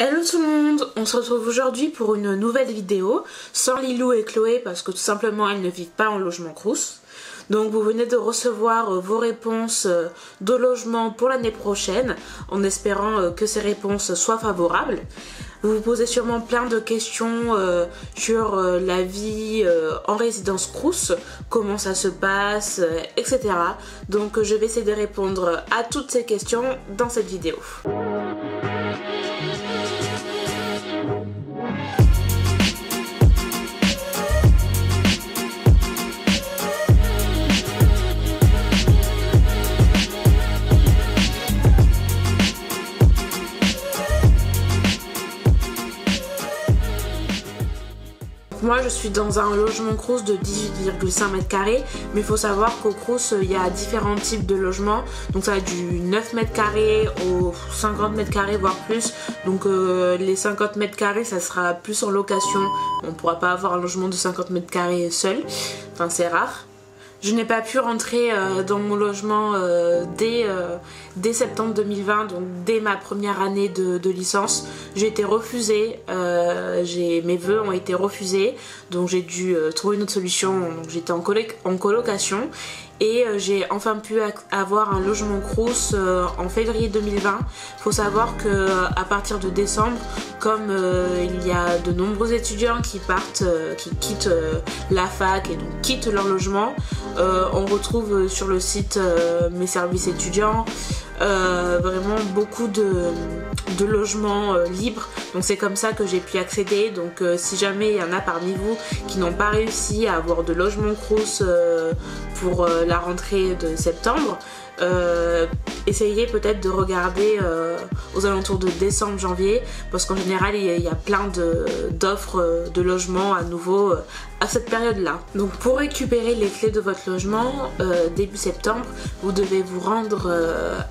Hello tout le monde, on se retrouve aujourd'hui pour une nouvelle vidéo sans Lilou et Chloé parce que tout simplement elles ne vivent pas en logement Crous. Donc vous venez de recevoir vos réponses de logement pour l'année prochaine en espérant que ces réponses soient favorables. Vous vous posez sûrement plein de questions sur la vie en résidence Crous, comment ça se passe, etc. Donc je vais essayer de répondre à toutes ces questions dans cette vidéo. Moi je suis dans un logement Crous de 18,5 m², mais il faut savoir qu'au Crous il y a différents types de logements, donc ça va du 9 m² aux 50 m² voire plus, donc les 50 m² ça sera plus en location, on ne pourra pas avoir un logement de 50 m² seul, enfin c'est rare. Je n'ai pas pu rentrer dans mon logement dès septembre 2020, donc dès ma première année de licence. J'ai été refusée, mes vœux ont été refusés, donc j'ai dû trouver une autre solution. J'étais en colocation et j'ai enfin pu avoir un logement Crous en février 2020. Il faut savoir que à partir de décembre, comme il y a de nombreux étudiants qui quittent la fac et donc quittent leur logement, on retrouve sur le site Mes Services Étudiants vraiment beaucoup de logements libres, donc c'est comme ça que j'ai pu accéder. Donc si jamais il y en a parmi vous qui n'ont pas réussi à avoir de logement Crous pour la rentrée de septembre, essayez peut-être de regarder aux alentours de décembre-janvier, parce qu'en général il y a plein d'offres de logement à nouveau à cette période là. Donc pour récupérer les clés de votre logement début septembre, vous devez vous rendre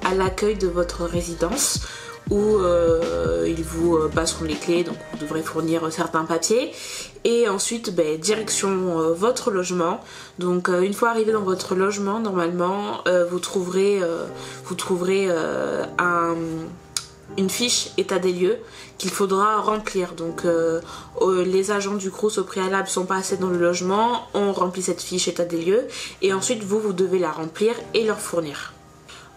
à l'accueil de votre résidence où ils vous passeront les clés, donc vous devrez fournir certains papiers et ensuite direction votre logement. Donc une fois arrivé dans votre logement, normalement vous trouverez une fiche état des lieux qu'il faudra remplir. Donc les agents du Crous au préalable sont passés dans le logement, ont rempli cette fiche état des lieux et ensuite vous devez la remplir et leur fournir.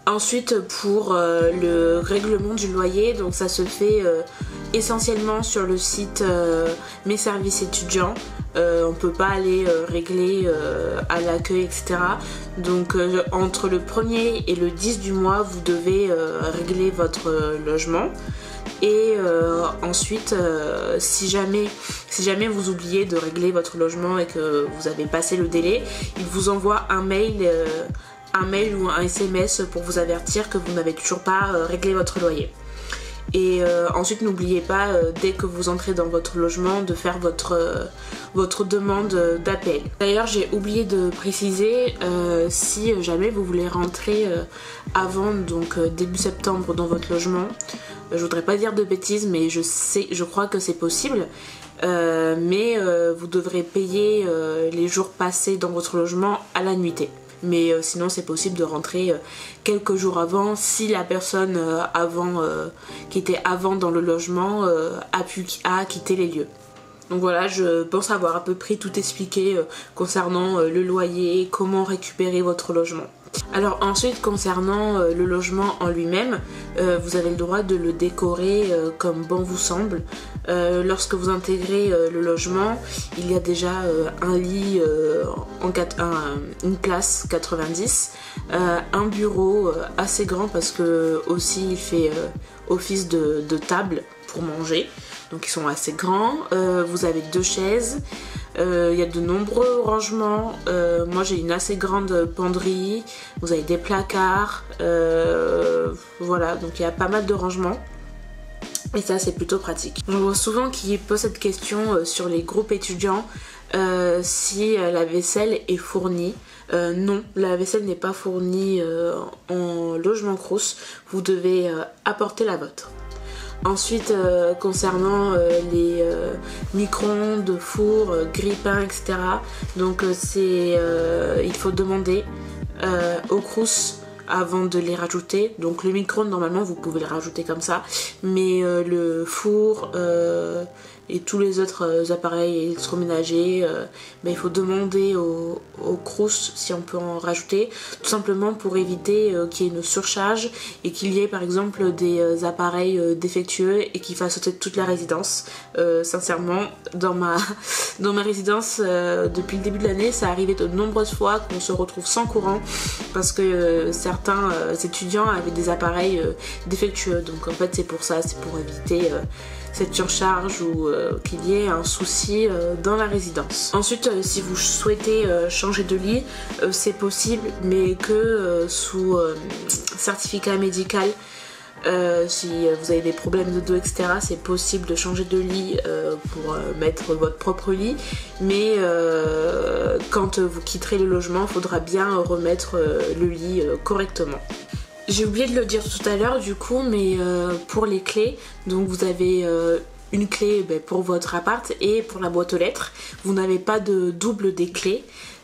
Ensuite pour le règlement du loyer, donc ça se fait essentiellement sur le site Mes Services Étudiants. On peut pas aller régler à l'accueil, etc. Donc entre le 1er et le 10 du mois vous devez régler votre logement. Et ensuite si jamais vous oubliez de régler votre logement et que vous avez passé le délai, il vous envoie un mail ou un SMS pour vous avertir que vous n'avez toujours pas réglé votre loyer. Et ensuite n'oubliez pas dès que vous entrez dans votre logement de faire votre demande d'appel. D'ailleurs j'ai oublié de préciser, si jamais vous voulez rentrer avant, donc début septembre dans votre logement, je voudrais pas dire de bêtises mais je crois que c'est possible, mais vous devrez payer les jours passés dans votre logement à la nuitée. Mais sinon c'est possible de rentrer quelques jours avant si la personne qui était avant dans le logement a quitté les lieux. Donc voilà, je pense avoir à peu près tout expliqué concernant le loyer, comment récupérer votre logement. Alors ensuite concernant le logement en lui-même, vous avez le droit de le décorer comme bon vous semble. Lorsque vous intégrez le logement, il y a déjà un lit, une place 90, un bureau assez grand parce que aussi il fait office de table pour manger, donc ils sont assez grands. Vous avez 2 chaises. Il y a de nombreux rangements, moi j'ai une assez grande penderie, vous avez des placards, voilà, donc il y a pas mal de rangements et ça c'est plutôt pratique. J'en vois souvent qui posent cette question sur les groupes étudiants, si la vaisselle est fournie. Non, la vaisselle n'est pas fournie en logement Crous, vous devez apporter la vôtre. Ensuite concernant les micro-ondes, fours, grille-pain, etc. Donc il faut demander au Crous avant de les rajouter. Donc le micro-ondes normalement vous pouvez le rajouter comme ça, mais le four et tous les autres appareils électroménagers, il faut demander au Crous si on peut en rajouter, tout simplement pour éviter qu'il y ait une surcharge et qu'il y ait par exemple des appareils défectueux et qui fassent sauter toute la résidence. Sincèrement, dans ma résidence, depuis le début de l'année, ça arrivait de nombreuses fois qu'on se retrouve sans courant parce que certains étudiants avaient des appareils défectueux. Donc en fait c'est pour ça, c'est pour éviter cette surcharge ou qu'il y ait un souci dans la résidence. Ensuite, si vous souhaitez changer de lit, c'est possible, mais que sous certificat médical. Si vous avez des problèmes de dos, etc., c'est possible de changer de lit pour mettre votre propre lit, mais quand vous quitterez le logement, il faudra bien remettre le lit correctement. J'ai oublié de le dire tout à l'heure du coup, mais pour les clés, donc vous avez une clé pour votre appart et pour la boîte aux lettres. Vous n'avez pas de double des clés.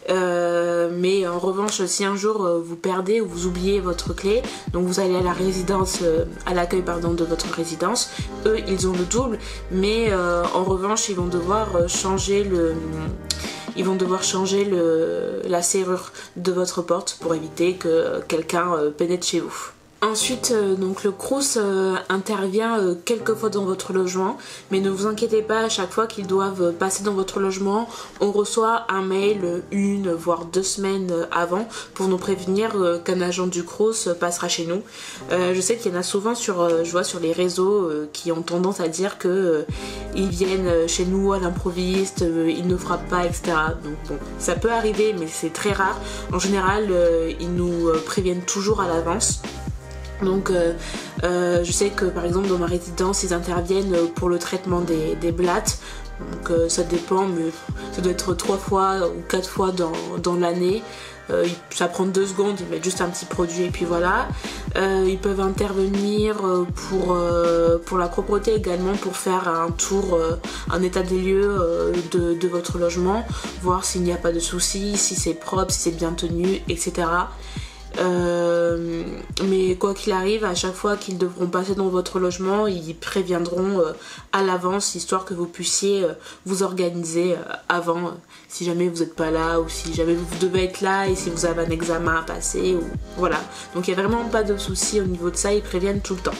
Mais en revanche, si un jour vous perdez ou vous oubliez votre clé, donc vous allez à la résidence, à l'accueil de votre résidence, eux ils ont le double, mais en revanche ils vont devoir changer la serrure de votre porte pour éviter que quelqu'un pénètre chez vous. Ensuite, donc le Crous intervient quelques fois dans votre logement, mais ne vous inquiétez pas, à chaque fois qu'ils doivent passer dans votre logement, on reçoit un mail 1 voire 2 semaines avant pour nous prévenir qu'un agent du Crous passera chez nous. Je sais qu'il y en a souvent je vois sur les réseaux qui ont tendance à dire que ils viennent chez nous à l'improviste, ils ne frappent pas, etc. Donc bon, ça peut arriver, mais c'est très rare. En général, ils nous préviennent toujours à l'avance. Donc je sais que par exemple dans ma résidence ils interviennent pour le traitement des blattes, donc ça dépend, mais ça doit être 3 fois ou 4 fois dans l'année. Ça prend 2 secondes, ils mettent juste un petit produit et puis voilà. Ils peuvent intervenir pour la propreté également, pour faire un tour, un état des lieux de votre logement, voir s'il n'y a pas de soucis, si c'est propre, si c'est bien tenu, etc. Mais quoi qu'il arrive, à chaque fois qu'ils devront passer dans votre logement, ils préviendront à l'avance, histoire que vous puissiez vous organiser avant, si jamais vous n'êtes pas là, ou si jamais vous devez être là et si vous avez un examen à passer, ou voilà. Donc il n'y a vraiment pas de souci au niveau de ça, ils préviennent tout le temps.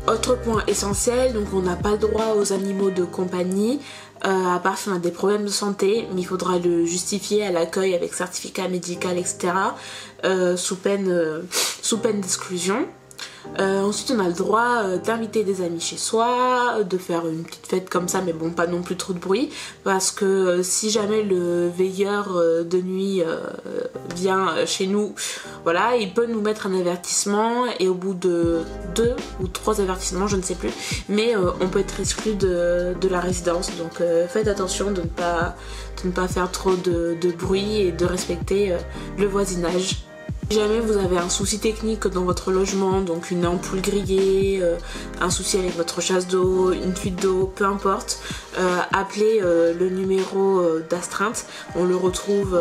Autre point essentiel, donc on n'a pas le droit aux animaux de compagnie, à part si on a des problèmes de santé, mais il faudra le justifier à l'accueil avec certificat médical, etc. Sous peine d'exclusion. Ensuite on a le droit d'inviter des amis chez soi, de faire une petite fête comme ça, mais bon, pas non plus trop de bruit, parce que si jamais le veilleur de nuit vient chez nous, voilà, il peut nous mettre un avertissement, et au bout de 2 ou 3 avertissements, je ne sais plus, mais on peut être exclu de la résidence. Donc faites attention de ne pas faire trop de bruit et de respecter le voisinage. Si jamais vous avez un souci technique dans votre logement, donc une ampoule grillée, un souci avec votre chasse d'eau, une fuite d'eau, peu importe, appelez le numéro d'astreinte. On le retrouve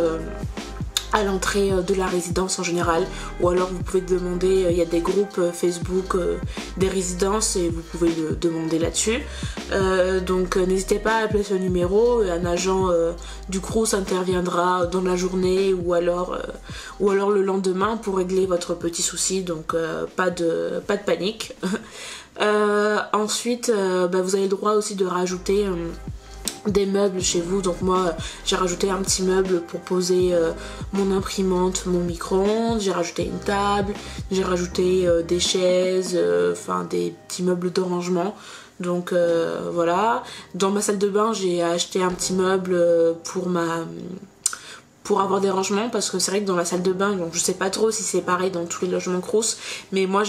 à l'entrée de la résidence en général, ou alors vous pouvez demander, il y a des groupes Facebook des résidences et vous pouvez le demander là-dessus. Donc n'hésitez pas à appeler ce numéro, un agent du Crous interviendra dans la journée ou alors le lendemain pour régler votre petit souci, donc pas de panique. Ensuite vous avez le droit aussi de rajouter des meubles chez vous. Donc moi j'ai rajouté un petit meuble pour poser mon imprimante, mon micro-ondes, j'ai rajouté une table, j'ai rajouté des chaises, enfin des petits meubles de rangement. Donc voilà. Dans ma salle de bain j'ai acheté un petit meuble pour avoir des rangements, parce que c'est vrai que dans la salle de bain, donc je sais pas trop si c'est pareil dans tous les logements Crous, mais moi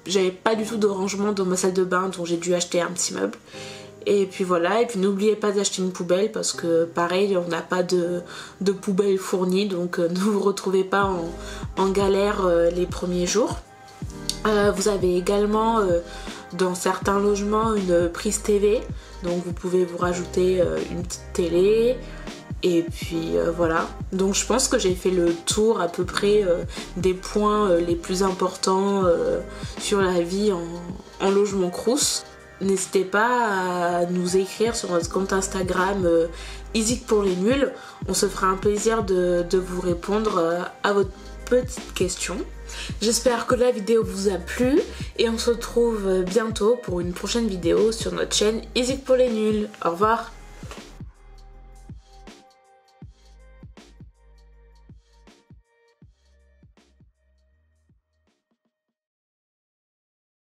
j'avais pas du tout de rangement dans ma salle de bain, donc j'ai dû acheter un petit meuble. Et puis voilà, et puis n'oubliez pas d'acheter une poubelle, parce que pareil, on n'a pas de poubelle fournie, donc ne vous retrouvez pas en galère les premiers jours. Vous avez également dans certains logements une prise TV, donc vous pouvez vous rajouter une petite télé, Et puis voilà, donc je pense que j'ai fait le tour à peu près des points les plus importants sur la vie en logement Crous. N'hésitez pas à nous écrire sur notre compte Instagram Easy pour les nuls. On se fera un plaisir de vous répondre à votre petite question. J'espère que la vidéo vous a plu et on se retrouve bientôt pour une prochaine vidéo sur notre chaîne Easy pour les nuls. Au revoir.